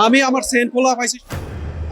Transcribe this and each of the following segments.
আমি আমার সেন্ট খোলা পাইছি,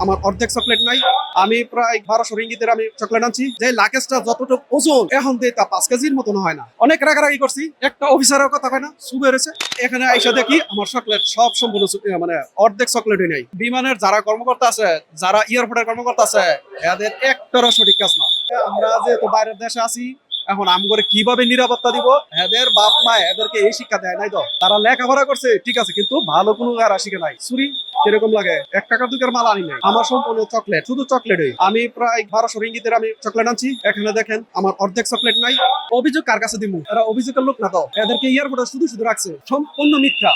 আমার অর্ধেক চকলেট নাই। আমি প্রায় 1200 রিঙ্গিতের আমি চকলেট আনছি, যে লাকেজটা যতটুকু ওজন এখন দিয়ে তা 5 কেজির মতন হয় না। অনেক রাগারাগি করছি, একটা অফিসারের কথা হয় না, শুভে রয়েছে। এখানে আইসা দেখি আমার চকলেট সব সম্পূর্ণ মানে অর্ধেক চকলেটই নেই। বিমানের যারা কর্মকর্তা আছে, যারা এয়ারপোর্টের কর্মকর্তা আছে, এদের একটারও সঠিক কাজ না। আমরা যেহেতু বাইরের দেশে আছি, এখন আম করে কিভাবে নিরাপত্তা দিব, এদের বাপ মা এদেরকে এই শিক্ষা দেয় নাই। তো তারা লেখাপড়া করছে ঠিক আছে, কিন্তু ভালো কোনো এরা শিখে নাই। চুরি কিরকম লাগে, 1 টাকা 2 টাকার মাল আনি নাই। আমার সম্পূর্ণ চকলেট, শুধু চকলেটই। আমি প্রায় 1200 রিঙ্গিতের আমি চকলেট আনছি, এখানে দেখেন আমার অর্ধেক চকলেট নাই। অভিযোগ কার কাছে দিব? এরা অভিযোগের লোক না, তো এদেরকে এয়ারপোর্টে শুধু শুধু রাখছে, সম্পূর্ণ মিথ্যা।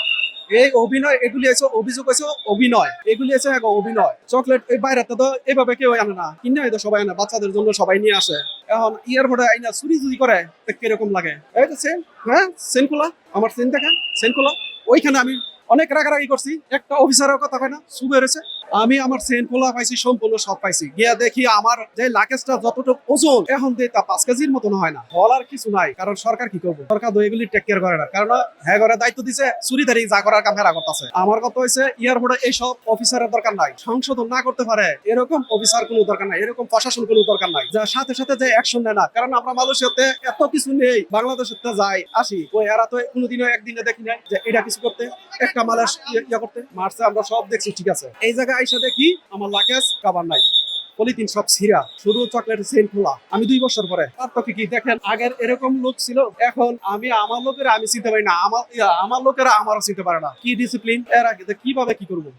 এই অভিনয়, এগুলি আছে অভিযোগ, আছে অভিনয়, এগুলি আছে অভিনয়। চকলেট এই বাইরেতে তো এইভাবে কেউ আনে না, কিনে তো সবাই আনে, বাচ্চাদের জন্য সবাই নিয়ে আসে। এখন এয়ারপোর্টে আইনা চুরি যদি করে কিরকম লাগে। এই তো সেন, হ্যাঁ সেন খোলা, আমার সেন দেখেন, সেন খোলা। ওইখানে আমি অনেক রাগারাগি করছি, একটা অফিসারের কথা হয় না, শুভে রয়েছে। আমি আমার সেন্ট খোলা পাইছি, সম্পূর্ণ সব পাইছি। গিয়া দেখি আমার যে লাকেজটা যতটুকু ওজন এখন দিয়ে তা 5 কেজির মতন হয় না। বলার কিছু নাই, কারণ সরকার কি করবো, সরকার তো এগুলি টেক কেয়ার করে না। কারণ হ্যাঁ ঘরে দায়িত্ব দিছে, চুরিদারি যা করার কাম হেরা করতেছে। আমার কথা হয়েছে এয়ারপোর্টে এইসব অফিসারের দরকার নাই, সংশোধন না করতে পারে এরকম অফিসার কোনো দরকার নাই, এরকম প্রশাসন কোনো দরকার নাই, যার সাথে সাথে যে অ্যাকশন নেয় না। কারণ আমরা মালয়েশিয়াতে এত কিছু নেই, বাংলাদেশের যাই আসি, ওই এরা তো কোনোদিনও একদিনে দেখি নাই যে এটা কিছু করতে, একটা মালের ইয়া করতে মারছে। আমরা সব দেখছি ঠিক আছে, এই জায়গায় আইসা দেখি আমার লাকেজ কাবার নাই, পলিথিন সব ছিঁড়া, শুধু চকলেট সেন্ট খোলা। আমি 2 বছর পরে পার্থক্য কি দেখেন। আগের এরকম লোক ছিল, এখন আমি আমার লোকেরা আমি চিনতে পারি না, আমার লোকেরা আমারও চিনতে পারে না। কি ডিসিপ্লিন এরা, কিভাবে কি করবো।